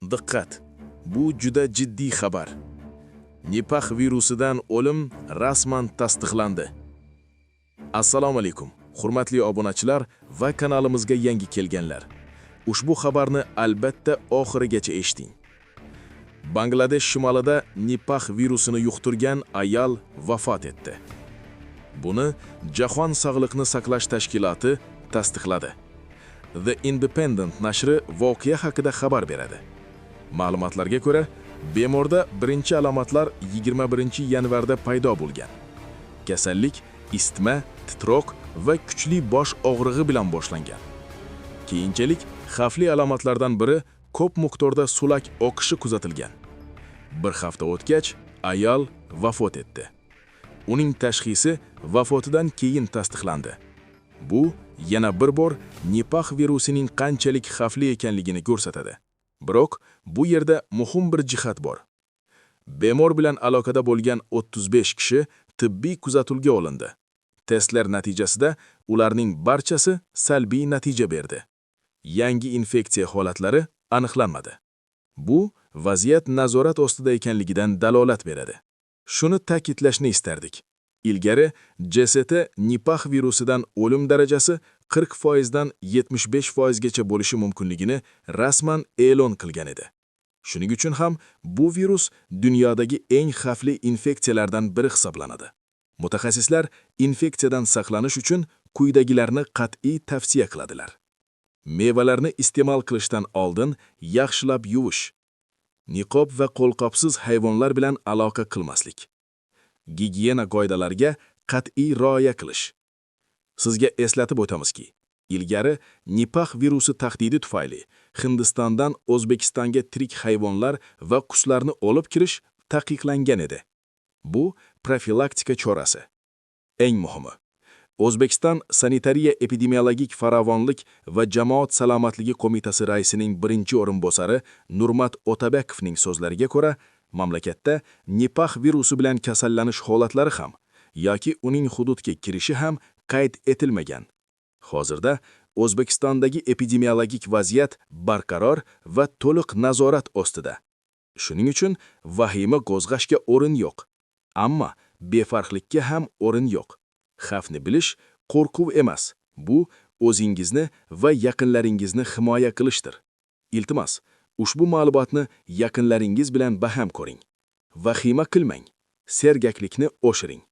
Diqqat! Bu juda jiddiy xabar. Nipah virusidan o'lim rasman tasdiqlandi. Assalomu alaykum, hurmatli obunachilar va kanalimizga yangi kelganlar. Ushbu xabarni albatta oxirigacha eshiting. Bangladesh shimolida Nipah virusini yuqtirgan ayol vafot etdi. Buni Jahon Sog'liqni saqlash tashkiloti tasdiqladi. The Independent nashri voqea haqida xabar beradi. Ma'lumotlarga ko'ra, bemorda birinchi alomatlar 21-yanvarda paydo bo'lgan. Kasallik isitma, titroq va kuchli bosh og'rig'i bilan boshlangan. Keyinchalik xavfli alomatlardan biri ko'p miqdorda sulak oqishi kuzatilgan. Bir hafta o'tgach, ayol vafot etdi. Uning tashxisi vafotidan keyin tasdiqlandi. Bu yana bir bor Nipah virusining qanchalik xavfli ekanligini ko'rsatadi. Biroq bu yerda muhim bir jihat bor. Bemor bilan aloqada bo'lgan 35 kishi tibbiy kuzatuvga olindi. Testlar natijasida ularning barchasi salbiy natija berdi. Yangi infeksiya holatlari aniqlanmadi. Bu vaziyat nazorat ostida ekanligidan dalolat beradi. Shuni ta'kidlashni istardik. Ilgari JST Nipah virusidan o'lim darajasi 40% dan 75% gacha bo'lishi mumkinligini rasman e'lon qilgan edi. Shuning uchun ham bu virus dunyodagi eng xavfli infeksiyalardan biri hisoblanadi. Mutaxassislar infeksiyadan saqlanish uchun quyidagilarni qat'iy tavsiya qiladilar. Mevalarni iste'mol qilishdan oldin yaxshilab yuvish. Niqob va qo'lqopsiz hayvonlar bilan aloqa qilmaslik. Gigiyena qoidalariga qat'iy rioya qilish. Sizga eslatib o'tamizki, ilgari Nipah virusi tahdidi tufayli Hindistondan O'zbekistonga tirik hayvonlar va qushlarni olib kirish taqiqlangan edi. Bu profilaktika chorasi. Eng muhimi, O'zbekiston Sanitariya epidemiologik farovonlik va jamoat salomatligi qo'mitasi raisining birinchi o'rinbosari Nurmat Otabekovning so'zlariga ko'ra, mamlakatda Nipah virusi bilan kasallanish holatlari ham yoki uning hududga kirishi ham qayd etilmagan. Hozirda O'zbekistondagi epidemiologik vaziyat barqaror va to'liq nazorat ostida. Shuning uchun vahima qo'zg'ashga o'rin yo'q. Ammo befarqlikka ham o'rin yo'q. Xavfni bilish qo'rquv emas. Bu o'zingizni va yaqinlaringizni himoya qilishdir. Iltimos, ushbu ma'lumotni yaqinlaringiz bilan baham ko'ring. Vahima qilmang. Sergaklikni oshiring.